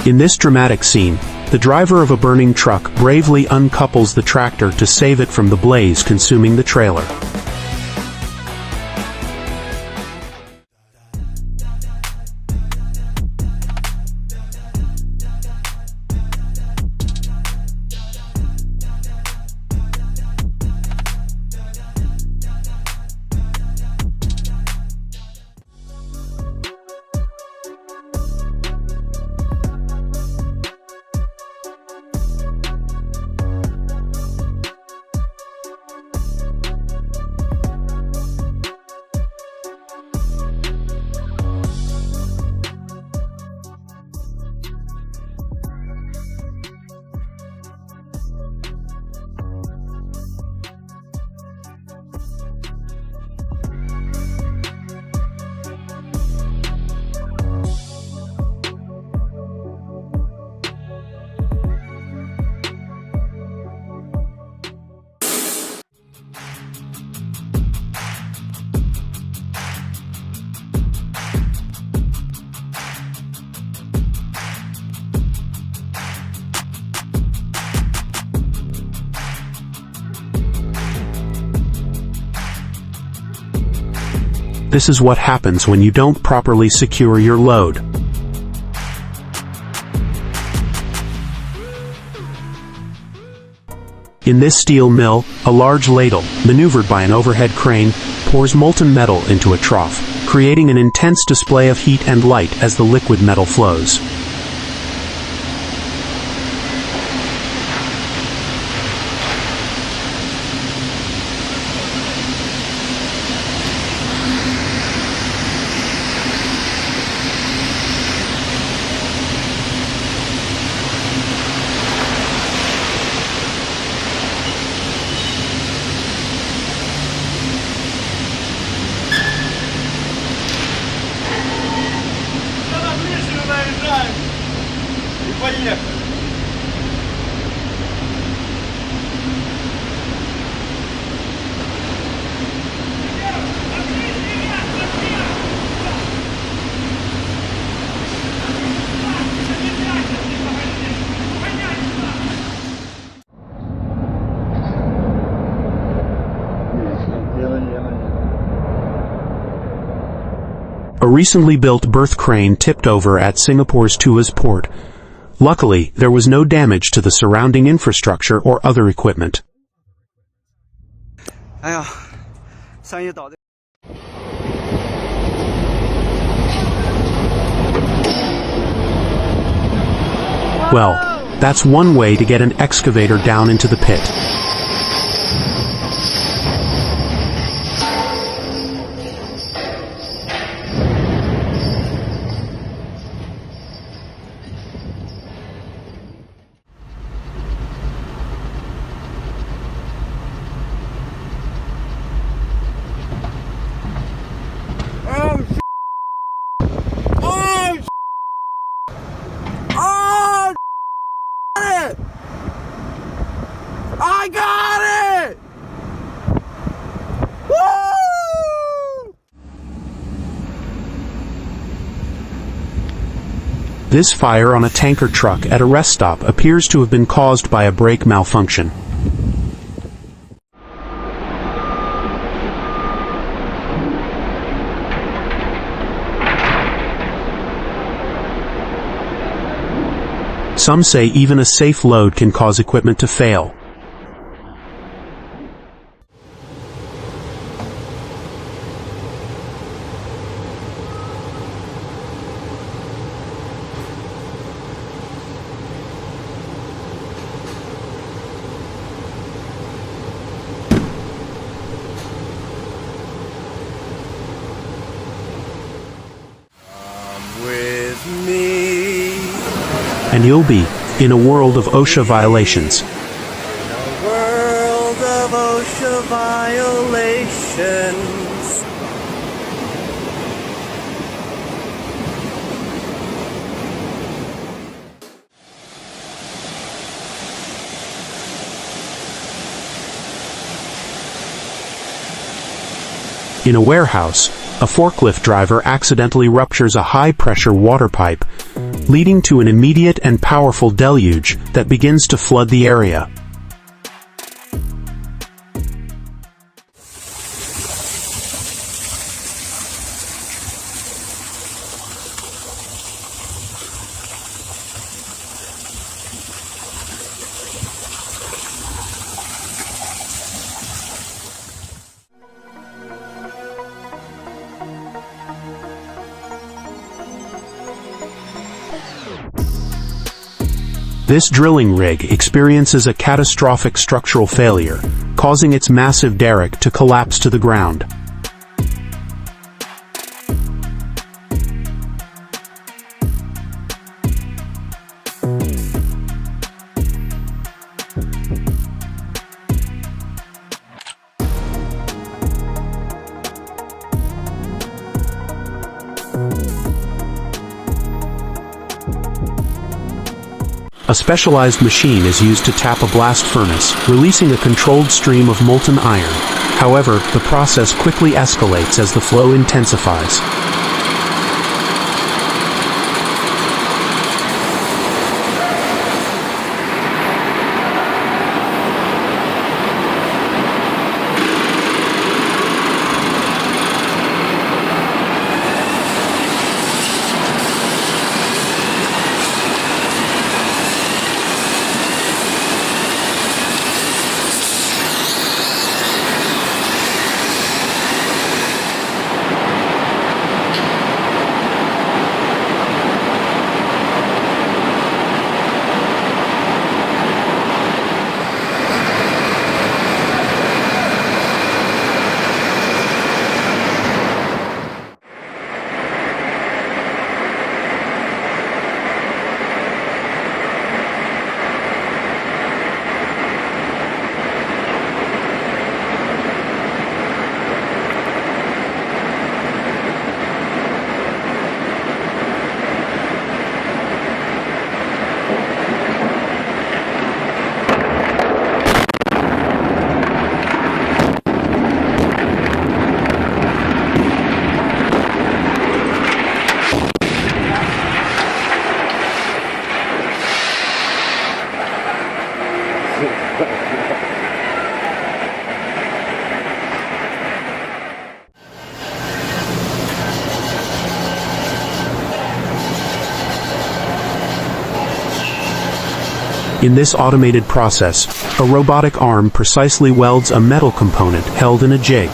In this dramatic scene, the driver of a burning truck bravely uncouples the tractor to save it from the blaze consuming the trailer. This is what happens when you don't properly secure your load. In this steel mill, a large ladle, maneuvered by an overhead crane, pours molten metal into a trough, creating an intense display of heat and light as the liquid metal flows. A recently built berth crane tipped over at Singapore's Tuas port. Luckily, there was no damage to the surrounding infrastructure or other equipment. Well, that's one way to get an excavator down into the pit. I got it! Woo! This fire on a tanker truck at a rest stop appears to have been caused by a brake malfunction. Some say even a safe load can cause equipment to fail. And you'll be in a world of OSHA violations. In a world of OSHA violations. In a warehouse, a forklift driver accidentally ruptures a high-pressure water pipe, leading to an immediate and powerful deluge that begins to flood the area. This drilling rig experiences a catastrophic structural failure, causing its massive derrick to collapse to the ground. A specialized machine is used to tap a blast furnace, releasing a controlled stream of molten iron. However, the process quickly escalates as the flow intensifies. In this automated process, a robotic arm precisely welds a metal component held in a jig.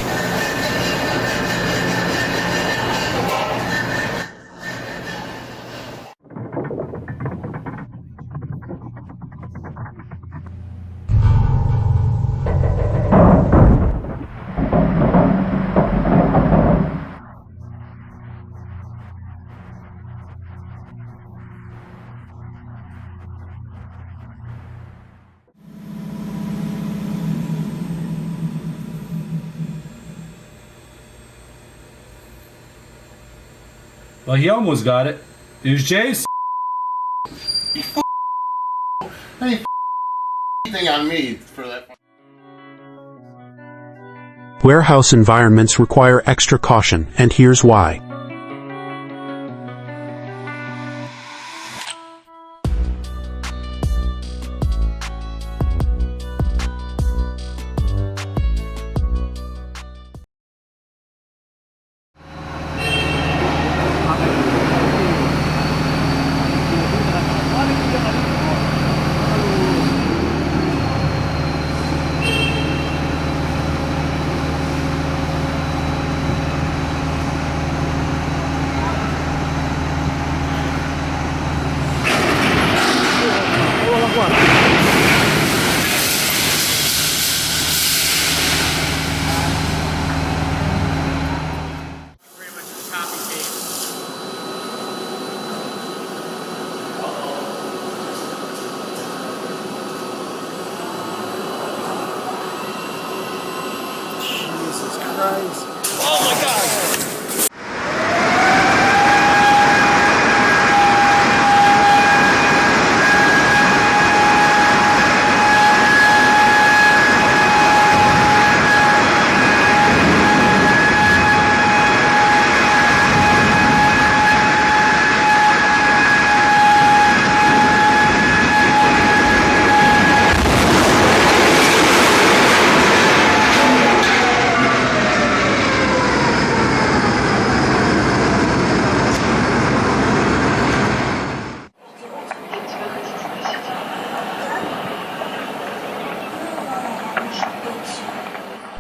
Well, he almost got it. It was Jay's. Anything on me for that. Warehouse environments require extra caution, and here's why.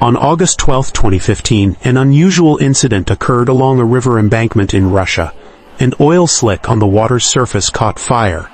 On August 12, 2015, an unusual incident occurred along a river embankment in Russia. An oil slick on the water's surface caught fire.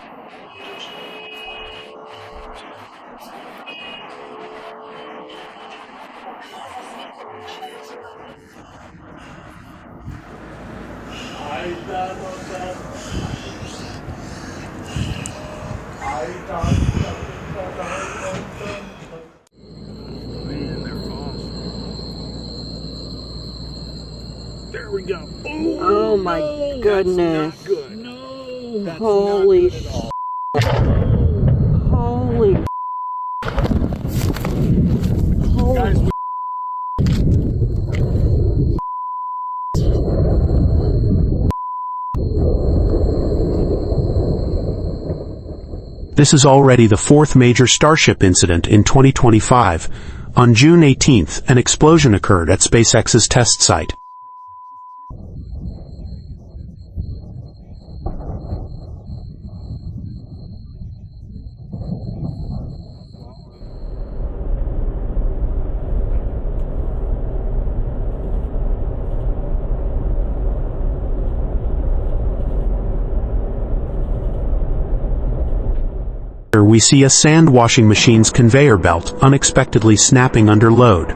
There we go. Oh my goodness. That's not good. No. That's Holy not good at all. Holy Guys, This is already the fourth major Starship incident in 2025. On June 18th, an explosion occurred at SpaceX's test site. Here we see a sand washing machine's conveyor belt unexpectedly snapping under load.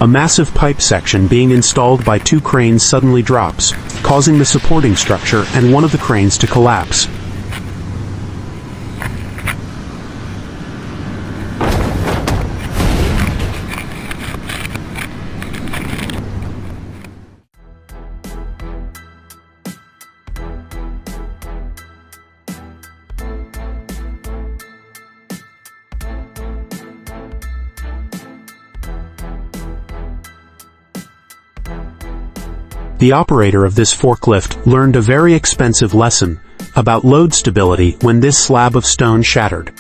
A massive pipe section being installed by two cranes suddenly drops, causing the supporting structure and one of the cranes to collapse. The operator of this forklift learned a very expensive lesson about load stability when this slab of stone shattered.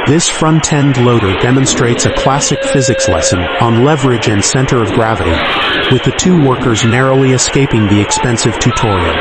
This front-end loader demonstrates a classic physics lesson on leverage and center of gravity, with the two workers narrowly escaping the expensive tutorial.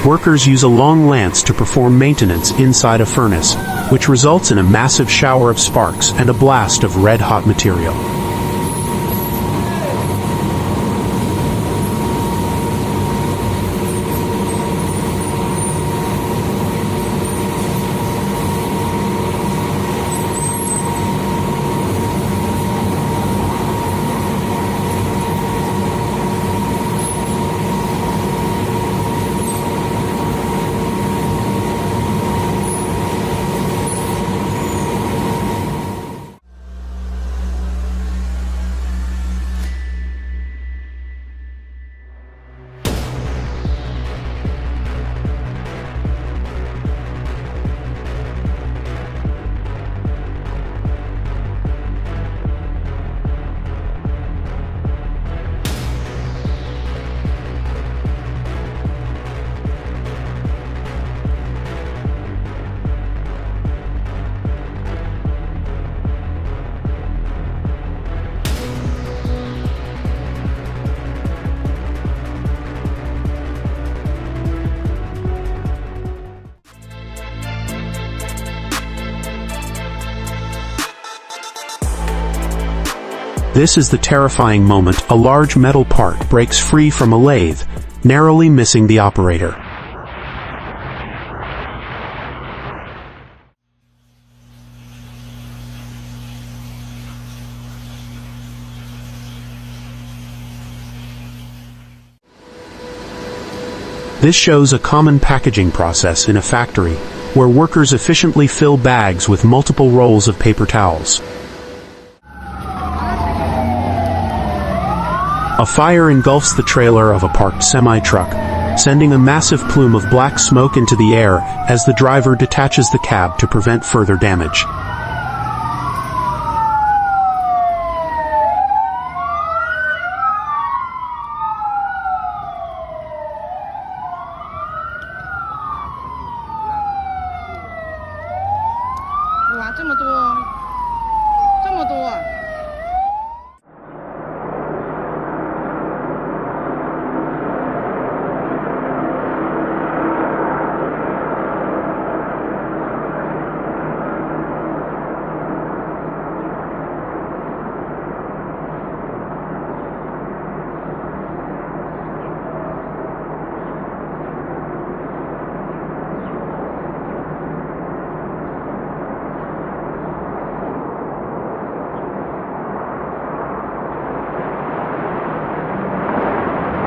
Workers use a long lance to perform maintenance inside a furnace, which results in a massive shower of sparks and a blast of red-hot material. This is the terrifying moment a large metal part breaks free from a lathe, narrowly missing the operator. This shows a common packaging process in a factory, where workers efficiently fill bags with multiple rolls of paper towels. A fire engulfs the trailer of a parked semi-truck, sending a massive plume of black smoke into the air as the driver detaches the cab to prevent further damage.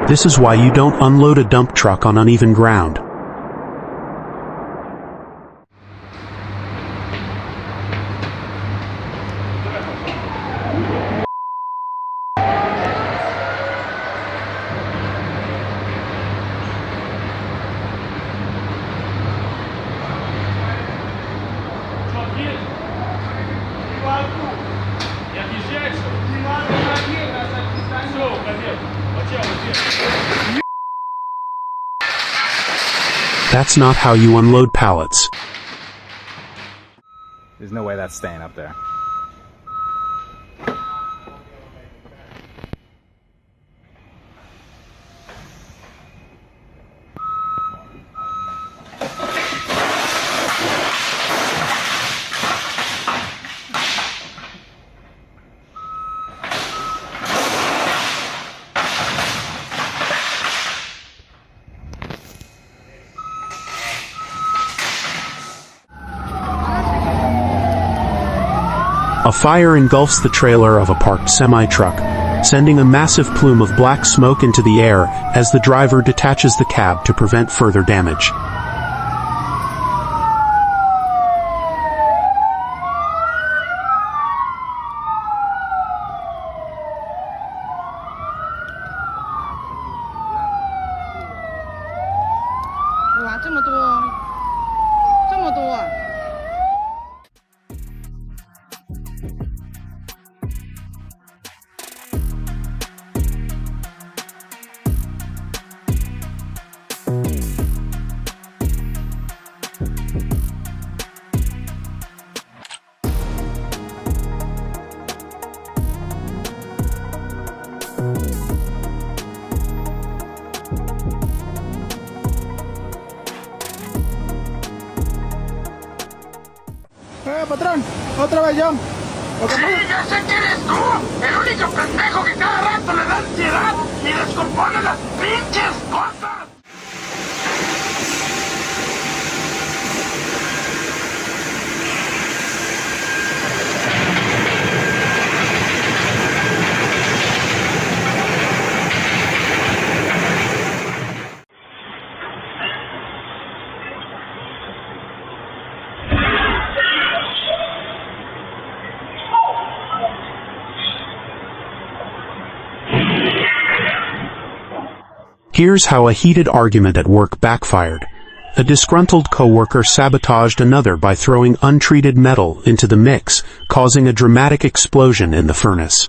This is why you don't unload a dump truck on uneven ground. That's not how you unload pallets. There's no way that's staying up there. A fire engulfs the trailer of a parked semi-truck, sending a massive plume of black smoke into the air as the driver detaches the cab to prevent further damage. patrón. Otra vez, John. Sí, ya sé que eres tú, el único pendejo que cada rato le da ansiedad y descompone las pinches cosas. Here's how a heated argument at work backfired. A disgruntled coworker sabotaged another by throwing untreated metal into the mix, causing a dramatic explosion in the furnace.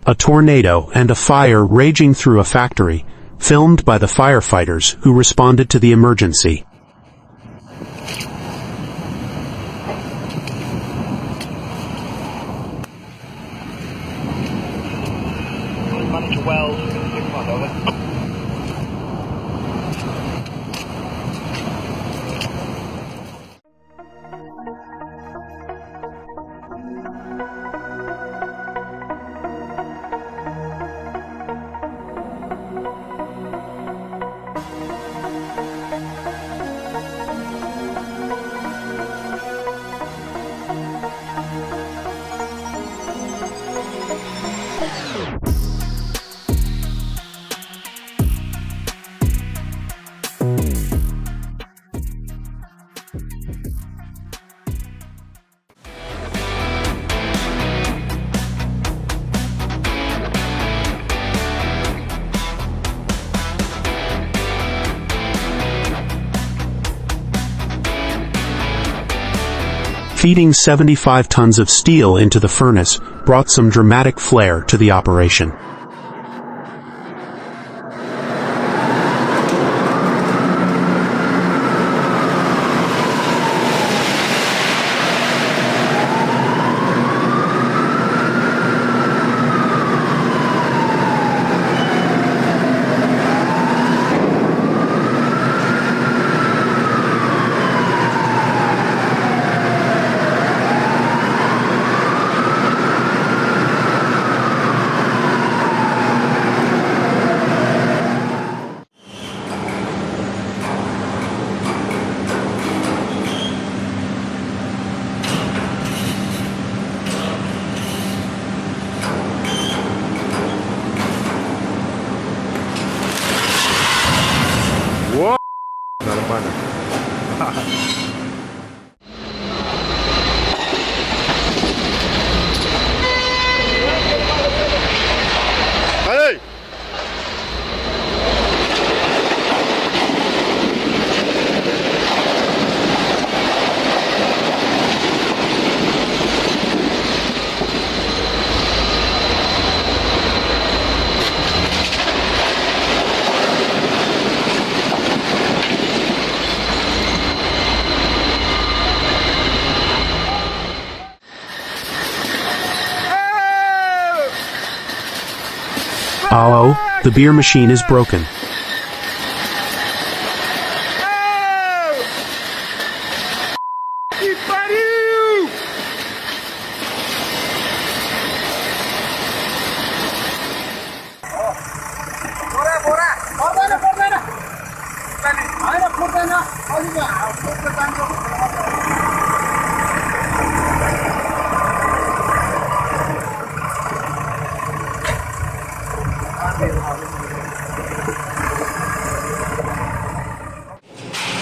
A tornado and a fire raging through a factory, filmed by the firefighters who responded to the emergency. Feeding 75 tons of steel into the furnace brought some dramatic flair to the operation. ¡Vale! Uh-oh, the beer machine is broken.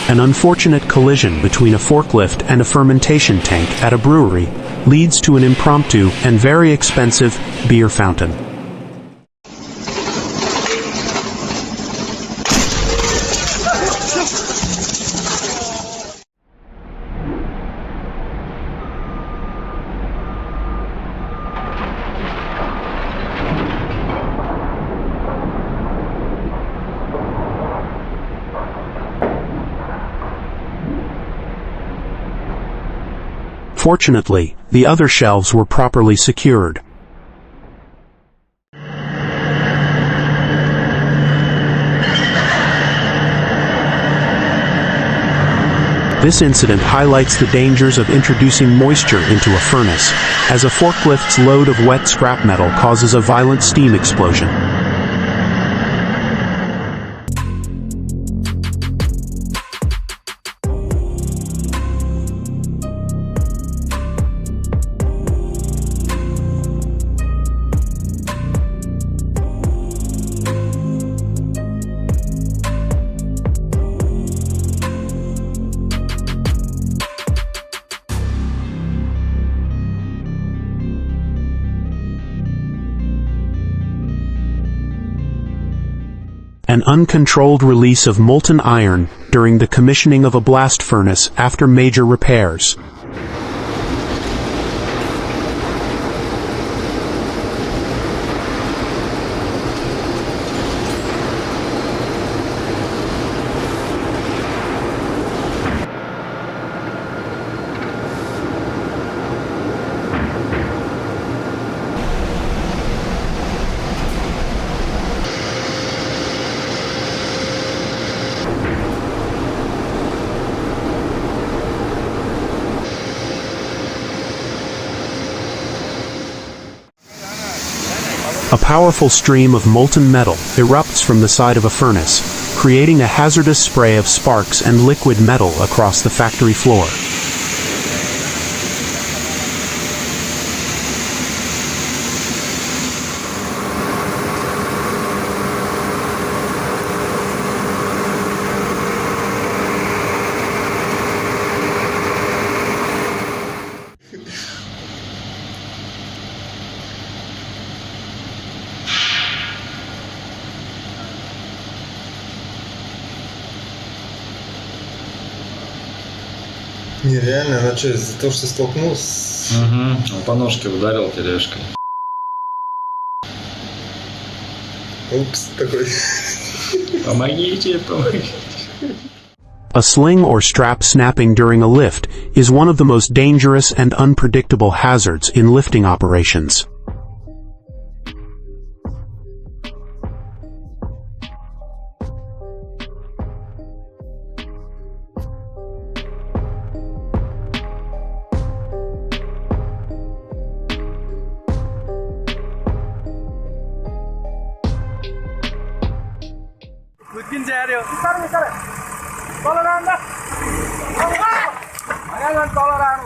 An unfortunate collision between a forklift and a fermentation tank at a brewery leads to an impromptu and very expensive beer fountain. Fortunately, the other shelves were properly secured. This incident highlights the dangers of introducing moisture into a furnace, as a forklift's load of wet scrap metal causes a violent steam explosion. An uncontrolled release of molten iron during the commissioning of a blast furnace after major repairs. A powerful stream of molten metal erupts from the side of a furnace, creating a hazardous spray of sparks and liquid metal across the factory floor. Нереально, она что, из-за того, что столкнулся с... Угу, по ножке ударил тележкой. Упс, такой... Помогите, помогите. A sling or strap snapping during a lift is one of the most dangerous and unpredictable hazards in lifting operations. Toleran dah. Toleran. Jangan toleran,